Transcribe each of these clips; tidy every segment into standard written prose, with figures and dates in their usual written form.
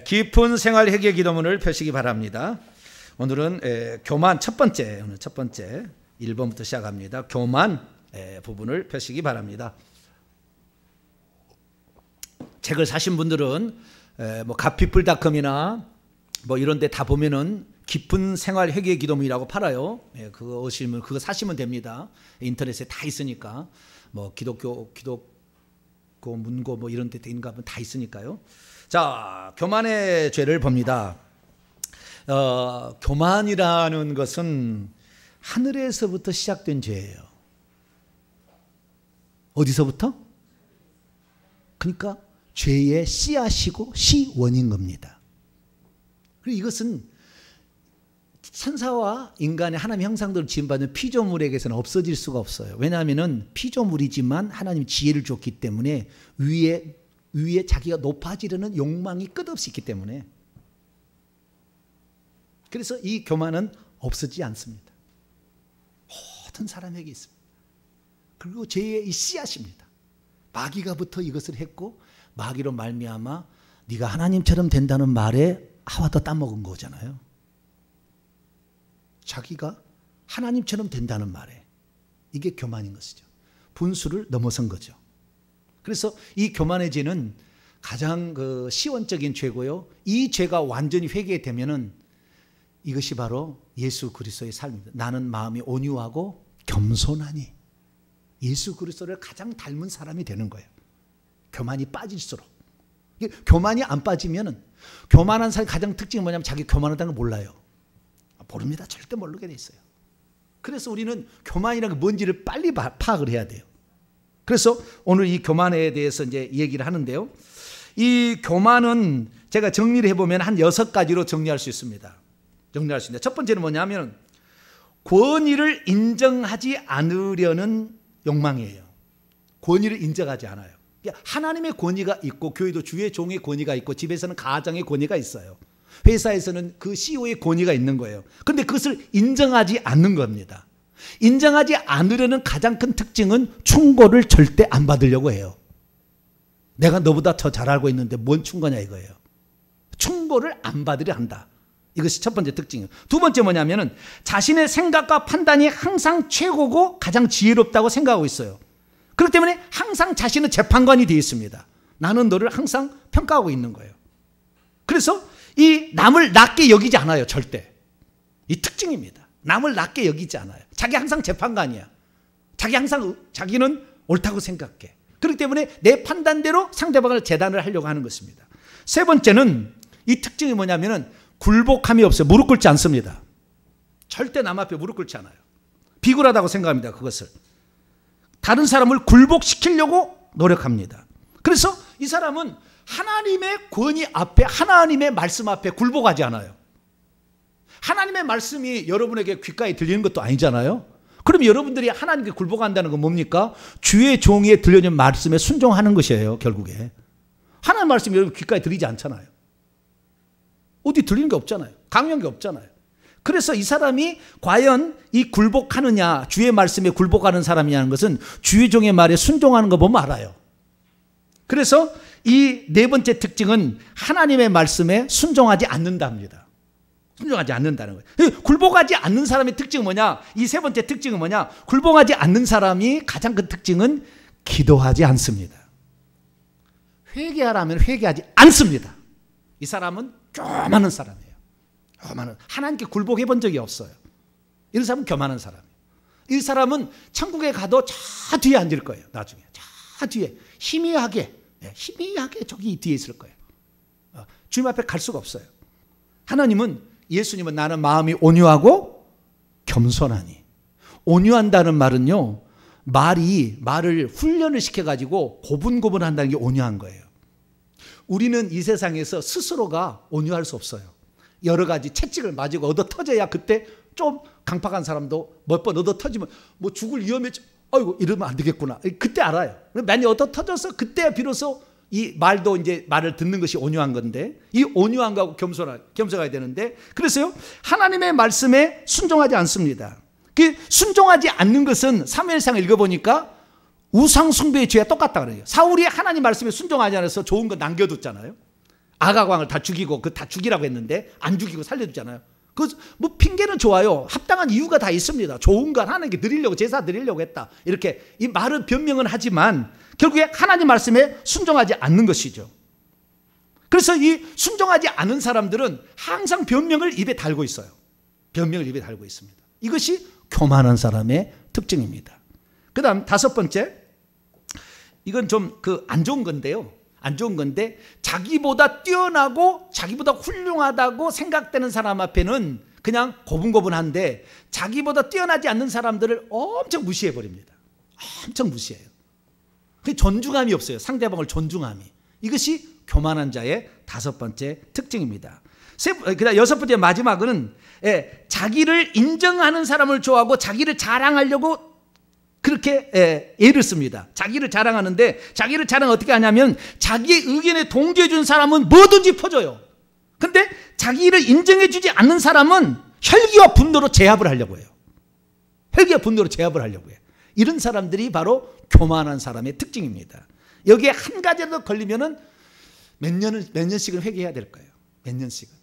깊은 생활 회개 기도문을 펴시기 바랍니다. 오늘은 교만 첫 번째 1번부터 시작합니다. 교만 부분을 펴시기 바랍니다. 책을 사신 분들은 뭐 갓피플닷컴이나 뭐 이런 데 다 보면은 깊은 생활 회개 기도문이라고 팔아요. 그거 오시면 그거 사시면 됩니다. 인터넷에 다 있으니까 뭐 기독교 문고 뭐 이런 데 있는 거 다 있으니까요. 자, 교만의 죄를 봅니다. 교만이라는 것은 하늘에서부터 시작된 죄예요. 어디서부터? 그러니까 죄의 씨앗이고 시원인 겁니다. 그리고 이것은 천사와 인간의 하나님의 형상대로 지음받은 피조물에게서는 없어질 수가 없어요. 왜냐하면 피조물이지만 하나님 지혜를 줬기 때문에 위에 자기가 높아지려는 욕망이 끝없이 있기 때문에, 그래서 이 교만은 없어지지 않습니다. 모든 사람에게 있습니다. 그리고 죄의 이 씨앗입니다. 마귀가부터 이것을 했고, 마귀로 말미암아 네가 하나님처럼 된다는 말에 하와도 따먹은 거잖아요. 자기가 하나님처럼 된다는 말에, 이게 교만인 것이죠. 분수를 넘어선 거죠. 그래서 이 교만의 죄는 가장 시원적인 죄고요. 이 죄가 완전히 회개되면은 이것이 바로 예수 그리스도의 삶입니다. 나는 마음이 온유하고 겸손하니, 예수 그리스도를 가장 닮은 사람이 되는 거예요. 교만이 빠질수록. 교만이 안 빠지면은, 교만한 사람의 가장 특징이 뭐냐면 자기 교만하다는 걸 몰라요. 모릅니다. 절대 모르게 돼 있어요. 그래서 우리는 교만이라는 게 뭔지를 빨리 파악을 해야 돼요. 그래서 오늘 이 교만에 대해서 이제 얘기를 하는데요. 이 교만은 제가 정리를 해보면 한 6가지로 정리할 수 있습니다. 첫 번째는 뭐냐면 권위를 인정하지 않으려는 욕망이에요. 권위를 인정하지 않아요. 하나님의 권위가 있고, 교회도 주의 종의 권위가 있고, 집에서는 가정의 권위가 있어요. 회사에서는 그 CEO의 권위가 있는 거예요. 그런데 그것을 인정하지 않는 겁니다. 인정하지 않으려는 가장 큰 특징은 충고를 절대 안 받으려고 해요. 내가 너보다 더 잘 알고 있는데 뭔 충고냐 이거예요. 충고를 안 받으려 한다. 이것이 첫 번째 특징이에요. 두 번째 뭐냐면은 자신의 생각과 판단이 항상 최고고 가장 지혜롭다고 생각하고 있어요. 그렇기 때문에 항상 자신은 재판관이 되어 있습니다. 나는 너를 항상 평가하고 있는 거예요. 그래서 이 남을 낮게 여기지 않아요. 절대. 이 특징입니다. 남을 낮게 여기지 않아요. 자기 항상 재판관이야. 자기는 옳다고 생각해. 그렇기 때문에 내 판단대로 상대방을 재단을 하려고 하는 것입니다. 세 번째는 이 특징이 뭐냐면은 굴복함이 없어요. 무릎 꿇지 않습니다. 절대 남 앞에 무릎 꿇지 않아요. 비굴하다고 생각합니다. 그것을. 다른 사람을 굴복시키려고 노력합니다. 그래서 이 사람은 하나님의 권위 앞에, 하나님의 말씀 앞에 굴복하지 않아요. 하나님의 말씀이 여러분에게 귓가에 들리는 것도 아니잖아요. 그럼 여러분들이 하나님께 굴복한다는 건 뭡니까? 주의 종에 들려진 말씀에 순종하는 것이에요. 결국에 하나님 말씀이 여러분 귓가에 들리지 않잖아요. 어디 들리는 게 없잖아요. 강요한 게 없잖아요. 그래서 이 사람이 과연 이 굴복하느냐, 주의 말씀에 굴복하는 사람이냐는 것은 주의 종의 말에 순종하는 거 보면 알아요. 그래서 이 네 번째 특징은 하나님의 말씀에 순종하지 않는답니다. 순종하지 않는다는 거예요. 굴복하지 않는 사람의 특징은 뭐냐? 이 세 번째 특징은 뭐냐? 굴복하지 않는 사람이 가장 큰 특징은 기도하지 않습니다. 회개하라면 회개하지 않습니다. 이 사람은 교만한 사람이에요. 하나님께 굴복해 본 적이 없어요. 이런 사람은 교만한 사람이에요. 이 사람은 천국에 가도 저 뒤에 앉을 거예요. 나중에 저 뒤에 희미하게 저기 뒤에 있을 거예요. 주님 앞에 갈 수가 없어요. 예수님은 나는 마음이 온유하고 겸손하니. 온유한다는 말은요, 말을 훈련을 시켜가지고 고분고분한다는 게 온유한 거예요. 우리는 이 세상에서 스스로가 온유할 수 없어요. 여러 가지 채찍을 맞고 얻어 터져야, 그때 좀 강팍한 사람도 몇 번 얻어 터지면 뭐 죽을 위험에, 아이고 이러면 안 되겠구나. 그때 알아요. 많이 얻어 터져서 그때 비로소 이 말도 이제 말을 듣는 것이 온유한 건데, 이 온유한 거하고 겸손해야 되는데, 그래서요 하나님의 말씀에 순종하지 않습니다. 그 순종하지 않는 것은 사무엘상을 읽어보니까 우상 숭배의 죄와 똑같다 그래요. 사울이 하나님 말씀에 순종하지 않아서 좋은 거 남겨뒀잖아요. 아가광을 다 죽이고 그 다 죽이라고 했는데 안 죽이고 살려주잖아요. 그 뭐 핑계는 좋아요. 합당한 이유가 다 있습니다. 좋은 걸 하나님께 드리려고, 제사 드리려고 했다. 이렇게 이 말은 변명은 하지만 결국에 하나님 말씀에 순종하지 않는 것이죠. 그래서 이 순종하지 않은 사람들은 항상 변명을 입에 달고 있어요. 변명을 입에 달고 있습니다. 이것이 교만한 사람의 특징입니다. 그 다음 5번째, 이건 좀 안 좋은 건데요. 안 좋은 건데, 자기보다 뛰어나고 자기보다 훌륭하다고 생각되는 사람 앞에는 그냥 고분고분한데 자기보다 뛰어나지 않는 사람들을 엄청 무시해버립니다. 엄청 무시해요. 그 존중함이 없어요. 상대방을 존중함이. 이것이 교만한 자의 5번째 특징입니다. 그다음 6번째 마지막은 자기를 인정하는 사람을 좋아하고 자기를 자랑하려고 그렇게 예를 씁니다. 자기를 자랑하는데, 자기를 자랑 어떻게 하냐면 자기의 의견에 동조해 준 사람은 뭐든지 퍼줘요. 근데 자기를 인정해 주지 않는 사람은 혈기와 분노로 제압을 하려고 해요. 혈기와 분노로 제압을 하려고 해요. 이런 사람들이 바로 교만한 사람의 특징입니다. 여기에 한 가지라도 걸리면은 몇 년씩은 회개해야 될 거예요. 몇 년씩은.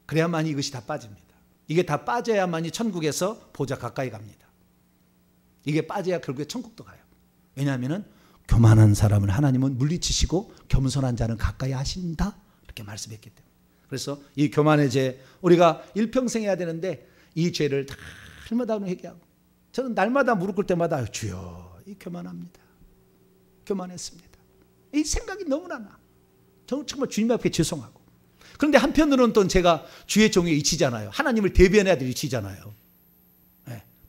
그래야만이 이것이 다 빠집니다. 이게 다 빠져야만이 천국에서 보좌 가까이 갑니다. 이게 빠져야 결국에 천국도 가요. 왜냐하면 교만한 사람을 하나님은 물리치시고 겸손한 자는 가까이 하신다, 이렇게 말씀했기 때문에. 그래서 이 교만의 죄, 우리가 일평생 해야 되는데 이 죄를 날마다 회개하고, 저는 날마다 무릎 꿇을 때마다 주여, 이 교만합니다. 교만했습니다. 이 생각이 너무나 나. 저는 정말 주님 앞에 죄송하고. 그런데 한편으로는 또 제가 주의 종에 이치잖아야, 하나님을 대변해야 될 이치잖아요.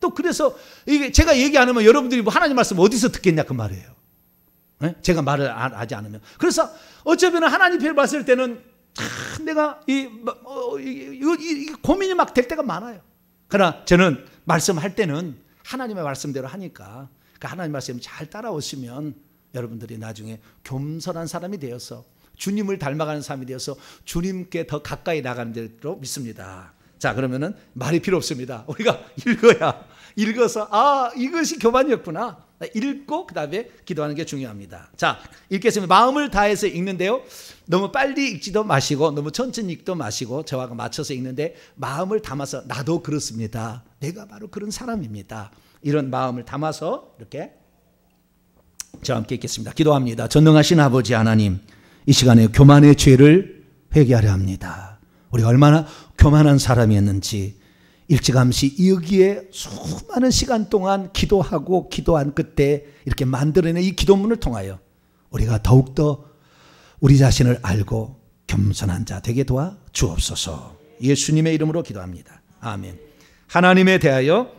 또 그래서 이게 제가 얘기 안 하면 여러분들이 뭐 하나님 말씀 어디서 듣겠냐 그 말이에요. 제가 말을 하지 않으면. 그래서 어쩌면 하나님 별 봤을 때는 내가 고민이 막 될 때가 많아요. 그러나 저는 말씀할 때는 하나님의 말씀대로 하니까, 그 하나님 말씀 잘 따라오시면 여러분들이 나중에 겸손한 사람이 되어서 주님을 닮아가는 사람이 되어서 주님께 더 가까이 나가는 대로 믿습니다. 자, 그러면은 말이 필요 없습니다. 우리가 읽어서 이것이 교만이었구나. 읽고 그 다음에 기도하는 게 중요합니다. 자, 읽겠습니다. 마음을 다해서 읽는데요, 너무 빨리 읽지도 마시고 너무 천천히 읽도 마시고 저와 맞춰서 읽는데, 마음을 담아서 나도 그렇습니다, 내가 바로 그런 사람입니다, 이런 마음을 담아서 이렇게 저와 함께 읽겠습니다. 기도합니다. 전능하신 아버지 하나님, 이 시간에 교만의 죄를 회개하려 합니다. 우리가 얼마나 교만한 사람이었는지 일찌감치 여기에 수많은 시간 동안 기도하고 기도한 끝에 이렇게 만들어낸 이 기도문을 통하여 우리가 더욱더 우리 자신을 알고 겸손한 자 되게 도와 주옵소서. 예수님의 이름으로 기도합니다. 아멘. 하나님에 대하여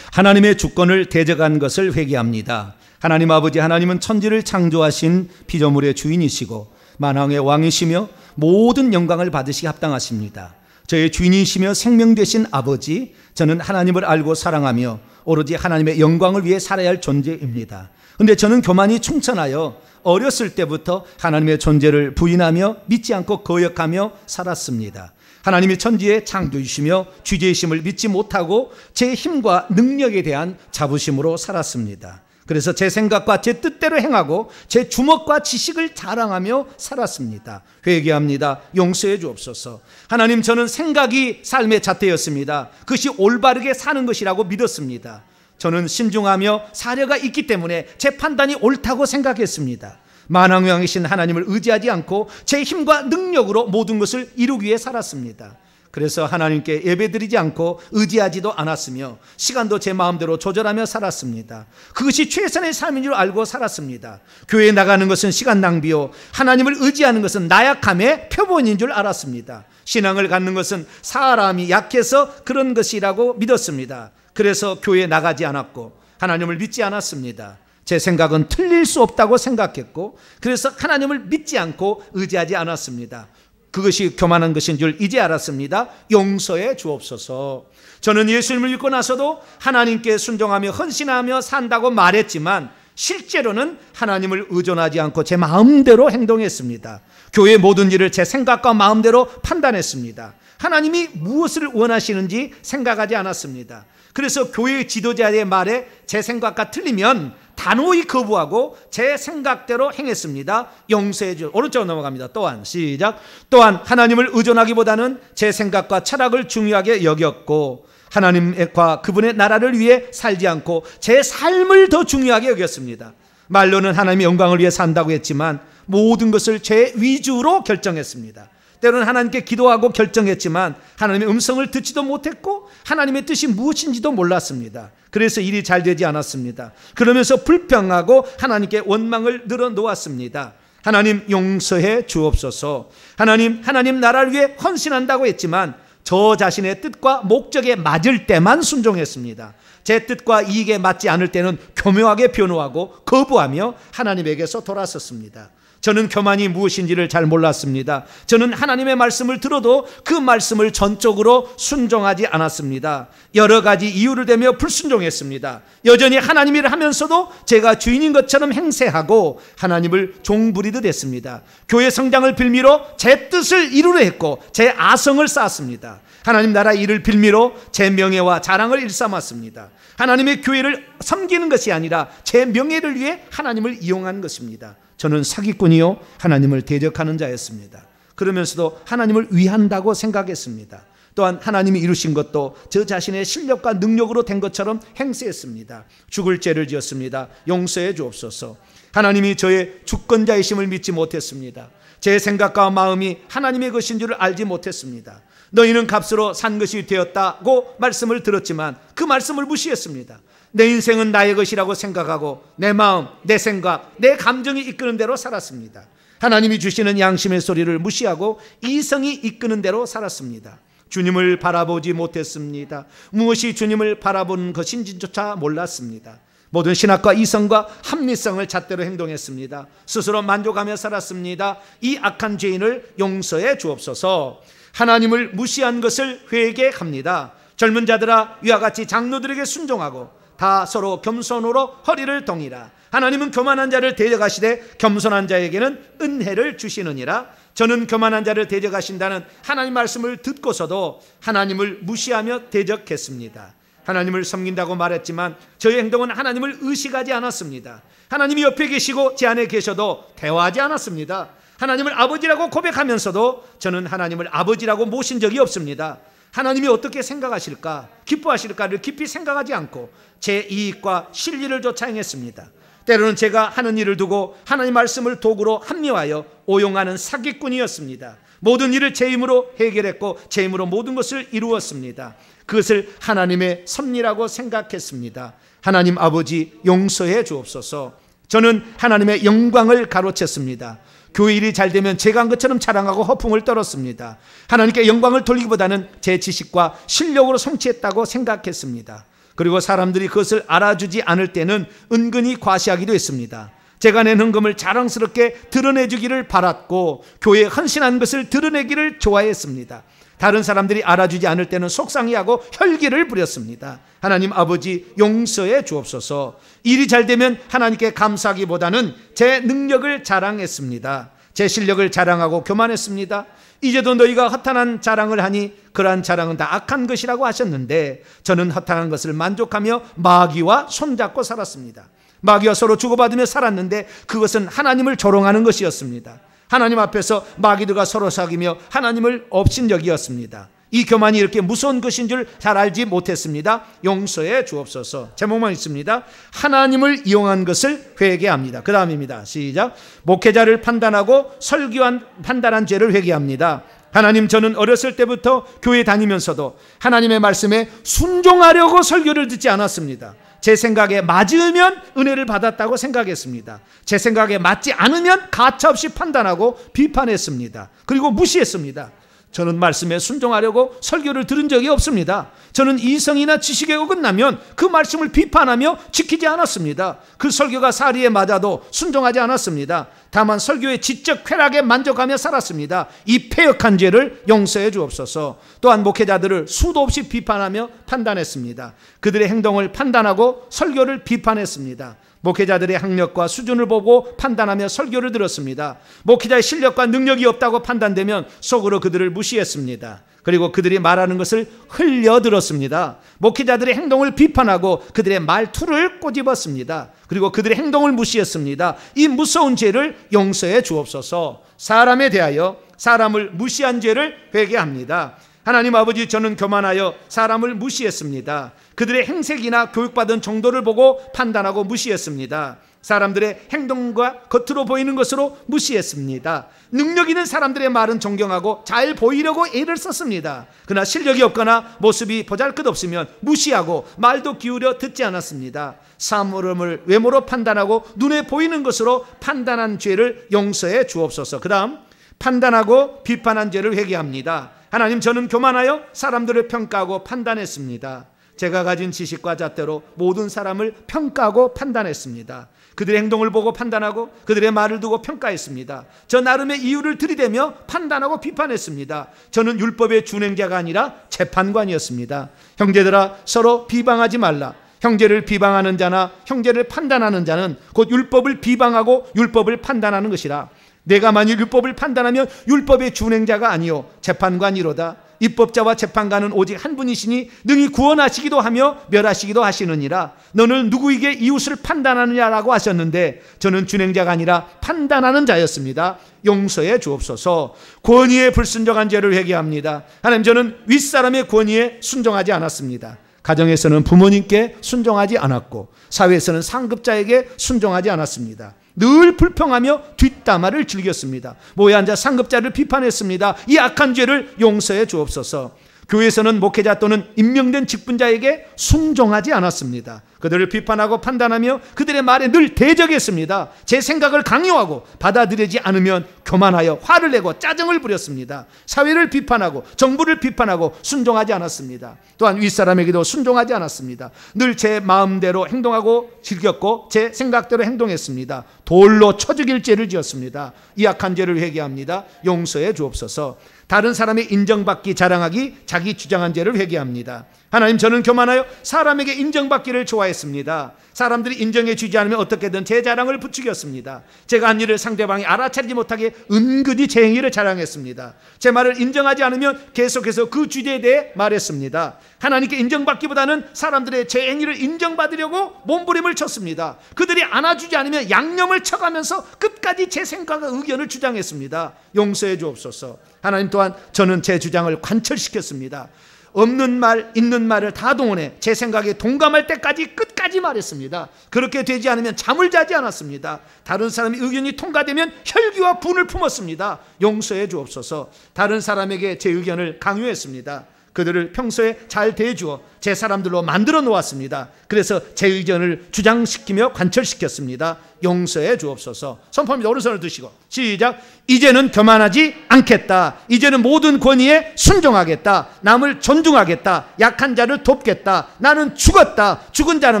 하나님의 주권을 대적한 것을 회개합니다. 하나님 아버지, 하나님은 천지를 창조하신 피조물의 주인이시고 만왕의 왕이시며 모든 영광을 받으시기 합당하십니다. 저의 주인이시며 생명 되신 아버지, 저는 하나님을 알고 사랑하며 오로지 하나님의 영광을 위해 살아야 할 존재입니다. 그런데 저는 교만이 충천하여 어렸을 때부터 하나님의 존재를 부인하며 믿지 않고 거역하며 살았습니다. 하나님이 천지의 창조이시며 주제이심을 믿지 못하고 제 힘과 능력에 대한 자부심으로 살았습니다. 그래서 제 생각과 제 뜻대로 행하고 제 주먹과 지식을 자랑하며 살았습니다. 회개합니다. 용서해 주옵소서. 하나님, 저는 생각이 삶의 잣대였습니다. 그것이 올바르게 사는 것이라고 믿었습니다. 저는 신중하며 사려가 있기 때문에 제 판단이 옳다고 생각했습니다. 만왕왕이신 하나님을 의지하지 않고 제 힘과 능력으로 모든 것을 이루기 위해 살았습니다. 그래서 하나님께 예배드리지 않고 의지하지도 않았으며 시간도 제 마음대로 조절하며 살았습니다. 그것이 최선의 삶인 줄 알고 살았습니다. 교회에 나가는 것은 시간 낭비요, 하나님을 의지하는 것은 나약함의 표본인 줄 알았습니다. 신앙을 갖는 것은 사람이 약해서 그런 것이라고 믿었습니다. 그래서 교회에 나가지 않았고 하나님을 믿지 않았습니다. 제 생각은 틀릴 수 없다고 생각했고 그래서 하나님을 믿지 않고 의지하지 않았습니다. 그것이 교만한 것인 줄 이제 알았습니다. 용서해 주옵소서. 저는 예수님을 믿고 나서도 하나님께 순종하며 헌신하며 산다고 말했지만 실제로는 하나님을 의존하지 않고 제 마음대로 행동했습니다. 교회의 모든 일을 제 생각과 마음대로 판단했습니다. 하나님이 무엇을 원하시는지 생각하지 않았습니다. 그래서 교회의 지도자의 말에 제 생각과 틀리면 단호히 거부하고 제 생각대로 행했습니다. 용서해 주. 오른쪽으로 넘어갑니다. 또한 시작. 또한 하나님을 의존하기보다는 제 생각과 철학을 중요하게 여겼고 하나님과 그분의 나라를 위해 살지 않고 제 삶을 더 중요하게 여겼습니다. 말로는 하나님의 영광을 위해 산다고 했지만 모든 것을 제 위주로 결정했습니다. 때로는 하나님께 기도하고 결정했지만 하나님의 음성을 듣지도 못했고 하나님의 뜻이 무엇인지도 몰랐습니다. 그래서 일이 잘 되지 않았습니다. 그러면서 불평하고 하나님께 원망을 늘어놓았습니다. 하나님 용서해 주옵소서. 하나님 나라를 위해 헌신한다고 했지만 저 자신의 뜻과 목적에 맞을 때만 순종했습니다. 제 뜻과 이익에 맞지 않을 때는 교묘하게 변호하고 거부하며 하나님에게서 돌아섰습니다. 저는 교만이 무엇인지를 잘 몰랐습니다. 저는 하나님의 말씀을 들어도 그 말씀을 전적으로 순종하지 않았습니다. 여러 가지 이유를 대며 불순종했습니다. 여전히 하나님 일을 하면서도 제가 주인인 것처럼 행세하고 하나님을 종부리듯 했습니다. 교회 성장을 빌미로 제 뜻을 이루려 했고 제 아성을 쌓았습니다. 하나님 나라 일을 빌미로 제 명예와 자랑을 일삼았습니다. 하나님의 교회를 섬기는 것이 아니라 제 명예를 위해 하나님을 이용한 것입니다. 저는 사기꾼이요 하나님을 대적하는 자였습니다. 그러면서도 하나님을 위한다고 생각했습니다. 또한 하나님이 이루신 것도 저 자신의 실력과 능력으로 된 것처럼 행세했습니다. 죽을 죄를 지었습니다. 용서해 주옵소서. 하나님이 저의 주권자이심을 믿지 못했습니다. 제 생각과 마음이 하나님의 것인 줄을 알지 못했습니다. 너희는 값으로 산 것이 되었다고 말씀을 들었지만 그 말씀을 무시했습니다. 내 인생은 나의 것이라고 생각하고 내 마음, 내 생각, 내 감정이 이끄는 대로 살았습니다. 하나님이 주시는 양심의 소리를 무시하고 이성이 이끄는 대로 살았습니다. 주님을 바라보지 못했습니다. 무엇이 주님을 바라보는 것인지조차 몰랐습니다. 모든 신학과 이성과 합리성을 잣대로 행동했습니다. 스스로 만족하며 살았습니다. 이 악한 죄인을 용서해 주옵소서. 하나님을 무시한 것을 회개합니다. 젊은 자들아 위와 같이 장로들에게 순종하고 다 서로 겸손으로 허리를 동이라. 하나님은 교만한 자를 대적하시되 겸손한 자에게는 은혜를 주시느니라. 저는 교만한 자를 대적하신다는 하나님 말씀을 듣고서도 하나님을 무시하며 대적했습니다. 하나님을 섬긴다고 말했지만 저의 행동은 하나님을 의식하지 않았습니다. 하나님이 옆에 계시고 제 안에 계셔도 대화하지 않았습니다. 하나님을 아버지라고 고백하면서도 저는 하나님을 아버지라고 모신 적이 없습니다. 하나님이 어떻게 생각하실까, 기뻐하실까를 깊이 생각하지 않고 제 이익과 실리를 쫓아 행했습니다. 때로는 제가 하는 일을 두고 하나님 말씀을 도구로 합리화하여 오용하는 사기꾼이었습니다. 모든 일을 제 힘으로 해결했고 제 힘으로 모든 것을 이루었습니다. 그것을 하나님의 섭리라고 생각했습니다. 하나님 아버지 용서해 주옵소서. 저는 하나님의 영광을 가로챘습니다. 교회 일이 잘 되면 제가 한 것처럼 자랑하고 허풍을 떨었습니다. 하나님께 영광을 돌리기보다는 제 지식과 실력으로 성취했다고 생각했습니다. 그리고 사람들이 그것을 알아주지 않을 때는 은근히 과시하기도 했습니다. 제가 낸 헌금을 자랑스럽게 드러내주기를 바랐고 교회에 헌신한 것을 드러내기를 좋아했습니다. 다른 사람들이 알아주지 않을 때는 속상해하고 혈기를 부렸습니다. 하나님 아버지 용서해 주옵소서. 일이 잘 되면 하나님께 감사하기보다는 제 능력을 자랑했습니다. 제 실력을 자랑하고 교만했습니다. 이제도 너희가 허탄한 자랑을 하니 그러한 자랑은 다 악한 것이라고 하셨는데 저는 허탄한 것을 만족하며 마귀와 손잡고 살았습니다. 마귀와 서로 주고받으며 살았는데 그것은 하나님을 조롱하는 것이었습니다. 하나님 앞에서 마귀들과 서로 사귀며 하나님을 업신 적이었습니다. 이 교만이 이렇게 무서운 것인 줄 잘 알지 못했습니다. 용서해 주옵소서. 제목만 있습니다. 하나님을 이용한 것을 회개합니다. 그 다음입니다. 시작. 목회자를 판단하고 설교한 판단한 죄를 회개합니다. 하나님, 저는 어렸을 때부터 교회 다니면서도 하나님의 말씀에 순종하려고 설교를 듣지 않았습니다. 제 생각에 맞으면 은혜를 받았다고 생각했습니다. 제 생각에 맞지 않으면 가차없이 판단하고 비판했습니다. 그리고 무시했습니다. 저는 말씀에 순종하려고 설교를 들은 적이 없습니다. 저는 이성이나 지식에 어긋나면 그 말씀을 비판하며 지키지 않았습니다. 그 설교가 사리에 맞아도 순종하지 않았습니다. 다만 설교의 지적 쾌락에 만족하며 살았습니다. 이 패역한 죄를 용서해 주옵소서. 또한 목회자들을 수도 없이 비판하며 판단했습니다. 그들의 행동을 판단하고 설교를 비판했습니다. 목회자들의 학력과 수준을 보고 판단하며 설교를 들었습니다. 목회자의 실력과 능력이 없다고 판단되면 속으로 그들을 무시했습니다. 그리고 그들이 말하는 것을 흘려들었습니다. 목회자들의 행동을 비판하고 그들의 말투를 꼬집었습니다. 그리고 그들의 행동을 무시했습니다. 이 무서운 죄를 용서해 주옵소서. 사람에 대하여 사람을 무시한 죄를 회개합니다. 하나님 아버지, 저는 교만하여 사람을 무시했습니다. 그들의 행색이나 교육받은 정도를 보고 판단하고 무시했습니다. 사람들의 행동과 겉으로 보이는 것으로 무시했습니다. 능력 있는 사람들의 말은 존경하고 잘 보이려고 애를 썼습니다. 그러나 실력이 없거나 모습이 보잘것없으면 무시하고 말도 기울여 듣지 않았습니다. 사물을 외모로 판단하고 눈에 보이는 것으로 판단한 죄를 용서해 주옵소서. 그 다음, 판단하고 비판한 죄를 회개합니다. 하나님, 저는 교만하여 사람들을 평가하고 판단했습니다. 제가 가진 지식과 잣대로 모든 사람을 평가하고 판단했습니다. 그들의 행동을 보고 판단하고 그들의 말을 두고 평가했습니다. 저 나름의 이유를 들이대며 판단하고 비판했습니다. 저는 율법의 준행자가 아니라 재판관이었습니다. 형제들아, 서로 비방하지 말라. 형제를 비방하는 자나 형제를 판단하는 자는 곧 율법을 비방하고 율법을 판단하는 것이라. 내가 만일 율법을 판단하면 율법의 준행자가 아니요 재판관이로다. 입법자와 재판관은 오직 한 분이시니 능히 구원하시기도 하며 멸하시기도 하시느니라. 너는 누구에게 이웃을 판단하느냐라고 하셨는데 저는 준행자가 아니라 판단하는 자였습니다. 용서해 주옵소서. 권위에 불순종한 죄를 회개합니다. 하나님, 저는 윗사람의 권위에 순종하지 않았습니다. 가정에서는 부모님께 순종하지 않았고 사회에서는 상급자에게 순종하지 않았습니다. 늘 불평하며 뒷담화를 즐겼습니다. 모여 앉아 상급자를 비판했습니다. 이 악한 죄를 용서해 주옵소서. 교회에서는 목회자 또는 임명된 직분자에게 순종하지 않았습니다. 그들을 비판하고 판단하며 그들의 말에 늘 대적했습니다. 제 생각을 강요하고 받아들이지 않으면 교만하여 화를 내고 짜증을 부렸습니다. 사회를 비판하고 정부를 비판하고 순종하지 않았습니다. 또한 윗사람에게도 순종하지 않았습니다. 늘 제 마음대로 행동하고 즐겼고 제 생각대로 행동했습니다. 돌로 쳐 죽일 죄를 지었습니다. 이 악한 죄를 회개합니다. 용서해 주옵소서. 다른 사람의 인정받기 자랑하기 자기 주장한 죄를 회개합니다. 하나님, 저는 교만하여 사람에게 인정받기를 좋아했습니다. 사람들이 인정해 주지 않으면 어떻게든 제 자랑을 부추겼습니다. 제가 한 일을 상대방이 알아차리지 못하게 은근히 제 행위를 자랑했습니다. 제 말을 인정하지 않으면 계속해서 그 주제에 대해 말했습니다. 하나님께 인정받기보다는 사람들의 제 행위를 인정받으려고 몸부림을 쳤습니다. 그들이 안아주지 않으면 양념을 쳐가면서 끝까지 제 생각과 의견을 주장했습니다. 용서해 주옵소서. 하나님, 또한 저는 제 주장을 관철시켰습니다. 없는 말, 있는 말을 다 동원해 제 생각에 동감할 때까지 끝까지 말했습니다. 그렇게 되지 않으면 잠을 자지 않았습니다. 다른 사람의 의견이 통과되면 혈기와 분을 품었습니다. 용서해 주옵소서. 다른 사람에게 제 의견을 강요했습니다. 그들을 평소에 잘 대해주어 제 사람들로 만들어 놓았습니다. 그래서 제 의견을 주장시키며 관철시켰습니다. 용서해 주옵소서. 선포합니다. 오른손을 드시고 시작. 이제는 교만하지 않겠다. 이제는 모든 권위에 순종하겠다. 남을 존중하겠다. 약한 자를 돕겠다. 나는 죽었다. 죽은 자는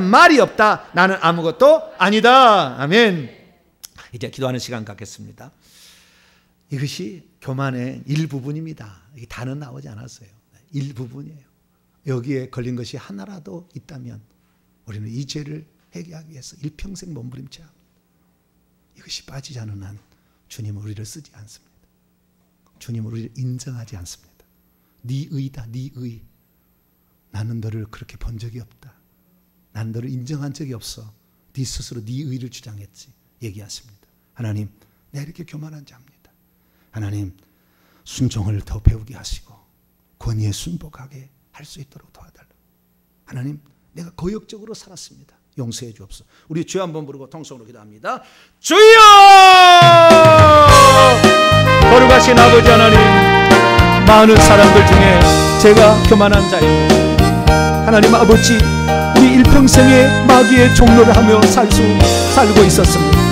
말이 없다. 나는 아무것도 아니다. 아멘. 이제 기도하는 시간 갖겠습니다. 이것이 교만의 일부분입니다. 이게 다는 나오지 않았어요. 일부분이에요. 여기에 걸린 것이 하나라도 있다면 우리는 이 죄를 해결하기 위해서 일평생 몸부림쳐야 합니다. 이것이 빠지지 않은 한 주님은 우리를 쓰지 않습니다. 주님은 우리를 인정하지 않습니다. 네 의다, 네 의. 나는 너를 그렇게 본 적이 없다. 난 너를 인정한 적이 없어. 네 스스로 네 의를 주장했지. 얘기하십니다. 하나님, 내가 이렇게 교만한 자입니다. 하나님, 순종을 더 배우게 하시고 권위에 순복하게 할 수 있도록 도와달라. 하나님, 내가 거역적으로 살았습니다. 용서해 주옵소서. 우리 주여 한번 부르고 통성으로 기도합니다. 주여! 거룩하신 아버지 하나님, 많은 사람들 중에 제가 교만한 자입니다. 하나님 아버지, 우리 일평생에 마귀의 종로를 하며 살고 있었습니다.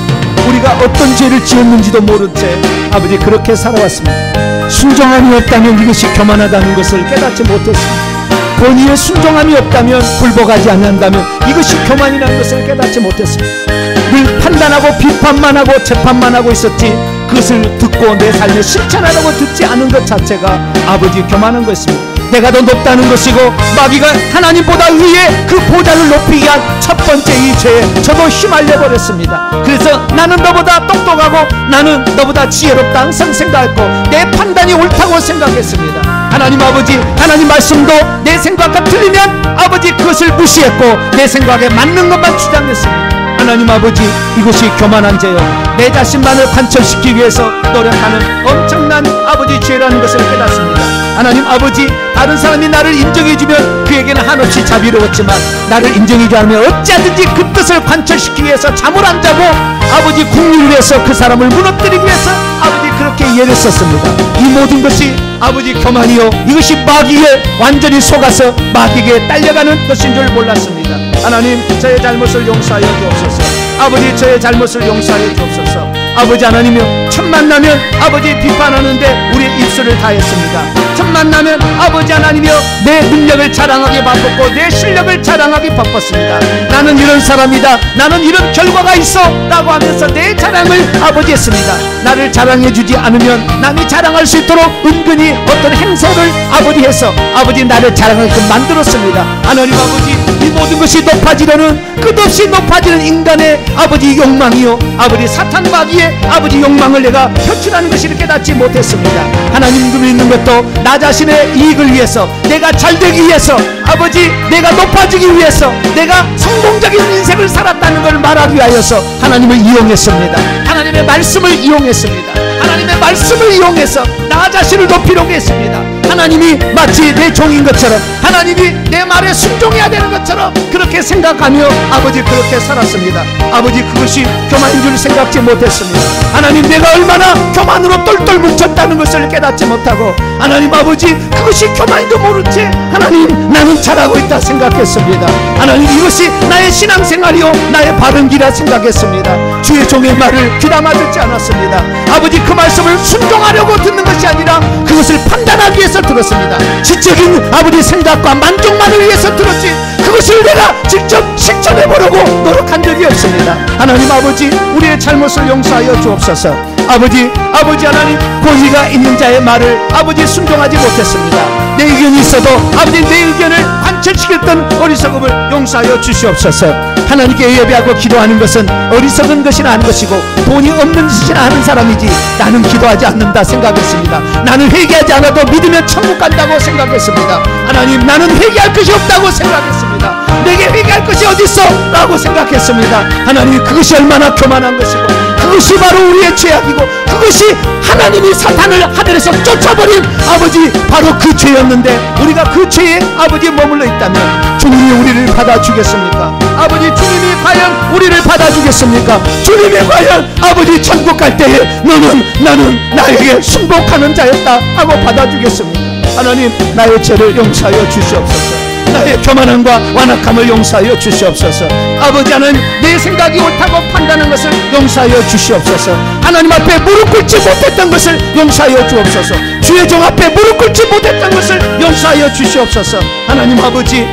우리가 어떤 죄를 지었는지도 모른 채 아버지 그렇게 살아왔습니다. 순종함이 없다면 이것이 교만하다는 것을 깨닫지 못했습니다. 권위에 순종함이 없다면, 굴복하지 않는다면 이것이 교만이라는 것을 깨닫지 못했습니다. 늘 판단하고 비판만 하고 재판만 하고 있었지 그것을 듣고 내 삶에 실천하려고 듣지 않은 것 자체가 아버지 교만한 것입니다. 내가 더 높다는 것이고, 마귀가 하나님보다 위에 그 보좌를 높이기 위한 첫 번째 이 죄에 저도 휘말려 버렸습니다. 그래서 나는 너보다 똑똑하고 나는 너보다 지혜롭다 항상 생각했고 내 판단이 옳다고 생각했습니다. 하나님 아버지, 하나님 말씀도 내 생각과 틀리면 아버지 그것을 무시했고 내 생각에 맞는 것만 주장했습니다. 하나님 아버지, 이것이 교만한 죄요, 내 자신만을 관철시키기 위해서 노력하는 엄청난 아버지 죄라는 것을 깨닫습니다. 하나님 아버지, 다른 사람이 나를 인정해주면 그에게는 한없이 자비로웠지만 나를 인정해주지 않으면 어찌하든지 그 뜻을 관철시키기 위해서 잠을 안 자고 아버지 국리를 위해서 그 사람을 무너뜨리기 위해서 아버지 그렇게 예를 썼습니다. 이 모든 것이 아버지 교만이요, 이것이 마귀에 완전히 속아서 마귀에게 딸려가는 것인 줄 몰랐습니다. 하나님, 저의 잘못을 용서하여 주옵소서. 아버지, 저의 잘못을 용서하여 주옵소서. 아버지 하나님이여, 틈만 나면 아버지 비판하는데 우리의 입술을 다했습니다. 틈만 나면 아버지 하나님이여 내 능력을 자랑하기 바빴고 내 실력을 자랑하기 바빴습니다. 나는 이런 사람이다, 나는 이런 결과가 있어 라고 하면서 내 자랑을 아버지 했습니다. 나를 자랑해주지 않으면 남이 자랑할 수 있도록 은근히 어떤 행사를 아버지 해서 아버지 나를 자랑하게끔 만들었습니다. 하나님 아버지, 이 모든 것이 높아지려는 끝없이 높아지는 인간의 아버지 욕망이요, 아버지 사탄 마귀의 아버지 욕망을 내가 표출하는 것을 깨닫지 못했습니다. 하나님 눈에 있는 것도 나 자신의 이익을 위해서, 내가 잘되기 위해서, 아버지 내가 높아지기 위해서, 내가 성공적인 인생을 살았다는 걸 말하기 위하여서 하나님을 이용했습니다. 하나님의 말씀을 이용했습니다. 하나님의 말씀을 이용해서 나 자신을 높이려고 했습니다. 하나님이 마치 내 종인 것처럼, 하나님이 내 말에 순종해야 되는 것처럼 그렇게 생각하며 아버지 그렇게 살았습니다. 아버지, 그것이 교만인 줄 생각지 못했습니다. 하나님, 내가 얼마나 교만으로 똘똘 뭉쳤다는 것을 깨닫지 못하고 하나님 아버지, 그것이 교만인도 모른 채 하나님 나는 잘하고 있다 생각했습니다. 하나님, 이것이 나의 신앙생활이요 나의 바른 길이라 생각했습니다. 주의 종의 말을 귀담아 듣지 않았습니다. 아버지, 그 말씀을 순종하려고 듣는 것이 아니라 그것을 판단하기 위해서 들었습니다. 지적인 아버지 생각과 만족만을 위해서 들었지 그것을 내가 직접 실천해보려고 노력한 적이 없습니다. 하나님 아버지, 우리의 잘못을 용서하여 주옵소서. 아버지 하나님, 권위가 있는 자의 말을 아버지 순종하지 못했습니다. 내 의견이 있어도 아버지 내 의견을 관철시켰던 어리석음을 용서하여 주시옵소서. 하나님께 예배하고 기도하는 것은 어리석은 것이 아닌 것이고 돈이 없는 짓이나 하는 사람이지 나는 기도하지 않는다 생각했습니다. 나는 회개하지 않아도 믿으면 천국 간다고 생각했습니다. 하나님, 나는 회개할 것이 없다고 생각했습니다. 내게 회개할 것이 어딨어? 라고 생각했습니다. 하나님, 그것이 얼마나 교만한 것이고 그것이 바로 우리의 죄악이고 그것이 하나님이 사탄을 하늘에서 쫓아버린 아버지 바로 그 죄였는데 우리가 그 죄에 아버지 머물러 있다면 주님이 우리를 받아주겠습니까? 아버지, 주님이 과연 우리를 받아주겠습니까? 주님이 과연 아버지 천국 갈 때에 나는 나에게 순복하는 자였다 하고 받아주겠습니까? 하나님, 나의 죄를 용서하여 주시옵소서. 나의 교만함과 완악함을 용서하여 주시옵소서. 아버지 하나님, 내 생각이 옳다고 판단한 것을 용서하여 주시옵소서. 하나님 앞에 무릎 꿇지 못했던 것을 용서하여 주옵소서. 주의 종 앞에 무릎 꿇지 못했던 것을 용서하여 주시옵소서. 하나님 아버지,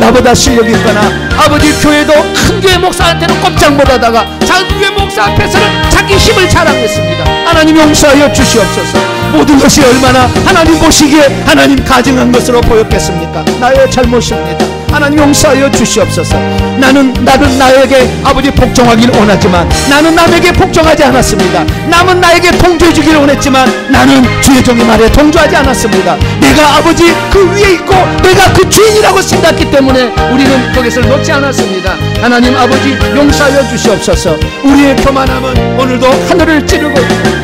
나보다 실력이 있거나 아버지 교회도 큰 교회 목사한테는 꼼짝 못하다가 작은 교회 목사 앞에서는 자기 힘을 자랑했습니다. 하나님 용서하여 주시옵소서. 모든 것이 얼마나 하나님 보시기에 하나님 가증한 것으로 보였겠습니까? 나의 잘못입니다. 하나님 용서하여 주시옵소서. 나는 나에게 아버지 복종하기를 원하지만 나는 남에게 복종하지 않았습니다. 남은 나에게 동조해 주기를 원했지만 나는 주의 종의 말에 동조하지 않았습니다. 내가 아버지 그 위에 있고 내가 그 주인이라고 생각했기 때문에 우리는 거기서 놓지 않았습니다. 하나님 아버지 용서하여 주시옵소서. 우리의 교만함은 오늘도 하늘을 찌르고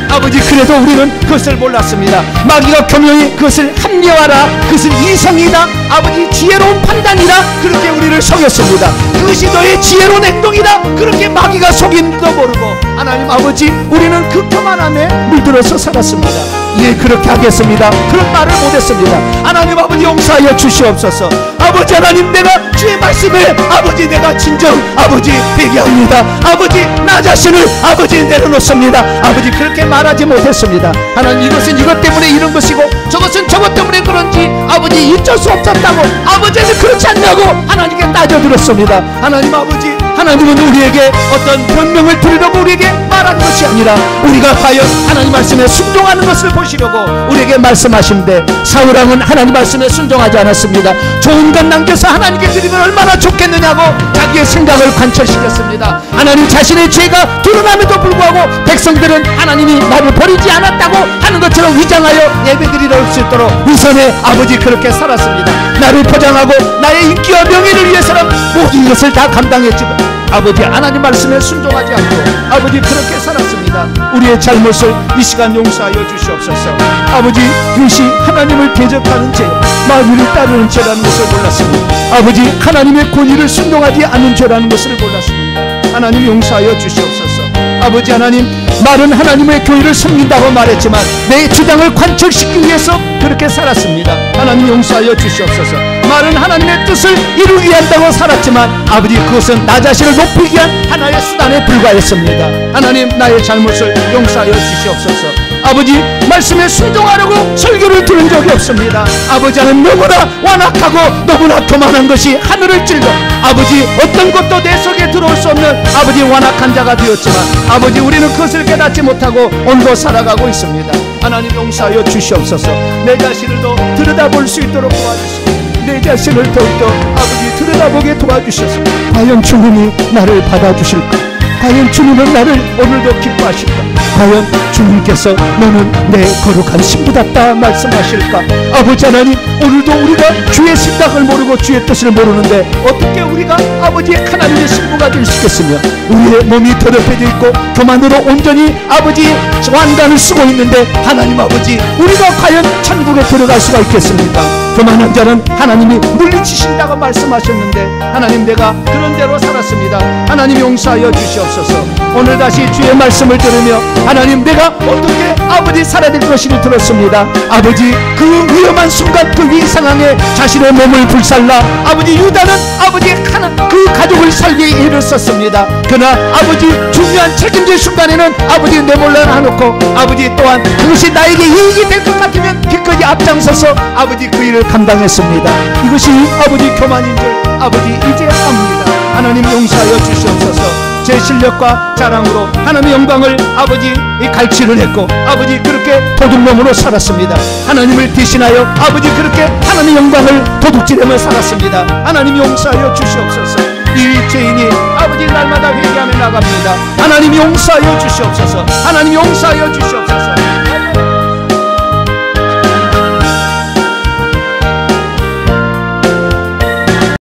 아버지, 그래도 우리는 그것을 몰랐습니다. 마귀가 교묘히 그것을 합리화라, 그것은 이성이다, 아버지 지혜로운 판단이다, 그렇게 우리를 속였습니다. 그것이 너의 지혜로운 행동이다, 그렇게 마귀가 속인지도 모르고 하나님 아버지, 우리는 그 교만함에 물들어서 살았습니다. 예, 그렇게 하겠습니다. 그런 말을 못했습니다. 하나님 아버지 용서하여 주시옵소서. 아버지 하나님, 내가 주의 말씀에 아버지 내가 진정 아버지 회개합니다. 아버지 나 자신을 아버지 내려놓습니다. 아버지 그렇게 말하지 못했습니다. 하나님, 이것은 이것 때문에 이런 것이고 저것은 저것 때문에 그런지 아버지 어쩔 수 없었다고 아버지는 그렇지 않냐고 하나님께 따져들었습니다. 하나님 아버지, 하나님은 우리에게 어떤 변명을 드리려고 우리에게 말한 것이 아니라 우리가 과연 하나님 말씀에 순종하는 것을 보시려고 우리에게 말씀하시는데, 사울왕은 하나님 말씀에 순종하지 않았습니다. 좋은 것 남겨서 하나님께 드리면 얼마나 좋겠느냐고 자기의 생각을 관철시켰습니다. 하나님 자신의 죄가 드러남에도 불구하고 백성들은 하나님이 나를 버리지 않았다고 하는 것처럼 위장하여 예배드리러 올 수 있도록 위선의 아버지 그렇게 살았습니다. 나를 포장하고 나의 인기와 명예를 위해서는 모든 것을 다 감당했지만 아버지 하나님 말씀에 순종하지 않고 아버지 그렇게 살았습니다. 우리의 잘못을 이 시간 용서하여 주시옵소서. 아버지, 이것이 하나님을 대적하는 죄, 마귀를 따르는 죄라는 것을 몰랐습니다. 아버지, 하나님의 권위를 순종하지 않는 죄라는 것을 몰랐습니다. 하나님 용서하여 주시옵소서. 아버지 하나님, 말은 하나님의 교회를 섬긴다고 말했지만 내 주장을 관철시키기 위해서 그렇게 살았습니다. 하나님 용서하여 주시옵소서. 말은 하나님의 뜻을 이루기 한다고 살았지만 아버지, 그것은 나 자신을 높이기 위한 하나의 수단에 불과했습니다. 하나님, 나의 잘못을 용서하여 주시옵소서. 아버지, 말씀에 순종하려고 설교를 들은 적이 없습니다. 아버지 하나님, 너무나 완악하고 너무나 교만한 것이 하늘을 찔러 아버지 어떤 것도 내 속에 들어올 수 없는 아버지 완악한 자가 되었지만 아버지, 우리는 그것을 깨닫지 못하고 오늘도 살아가고 있습니다. 하나님 용서하여 주시옵소서. 내 자신을 더 들여다볼 수 있도록 도와주시옵소서. 내 자신을 더욱더 아버지 들여다보게 도와주셔서 과연 주님이 나를 받아주실까? 과연 주님은 나를 오늘도 기뻐하실까? 과연 주님께서 너는 내 거룩한 신부답다 말씀하실까? 아버지 하나님, 오늘도 우리가 주의 생각을 모르고 주의 뜻을 모르는데 어떻게 우리가 아버지 하나님의 신부가 될 수 있겠으며 우리의 몸이 더럽혀져 있고 교만으로 온전히 아버지 완단을 쓰고 있는데 하나님 아버지, 우리가 과연 천국에 들어갈 수가 있겠습니까? 교만한 자는 하나님이 물리치신다고 말씀하셨는데 하나님, 내가 그런 대로 살았습니다. 하나님 용서하여 주시옵소서. 오늘 다시 주의 말씀을 들으며 하나님, 내가 어떻게 아버지 살아야 될 것인지 들었습니다. 아버지, 그 위험한 순간 그 위 상황에 자신의 몸을 불살라 아버지 유다는 아버지 그 가족을 살리에 일을 썼습니다. 그러나 아버지 중요한 책임질 순간에는 아버지 내 몰래 하놓고 아버지 또한 그것이 나에게 이익이 될 것 같으면 기꺼이 앞장서서 아버지 그 일을 감당했습니다. 이것이 아버지 교만인 줄 아버지 이제 압니다. 하나님 용서하여 주시옵소서. 제 실력과 자랑으로 하나님의 영광을 아버지 갈취를 했고 아버지 그렇게 도둑놈으로 살았습니다. 하나님을 대신하여 아버지 그렇게 하나님의 영광을 도둑질하며 살았습니다. 하나님 용서하여 주시옵소서. 이 죄인이 아버지 날마다 회개하며 나갑니다. 하나님 용서하여 주시옵소서. 하나님 용서하여 주시옵소서.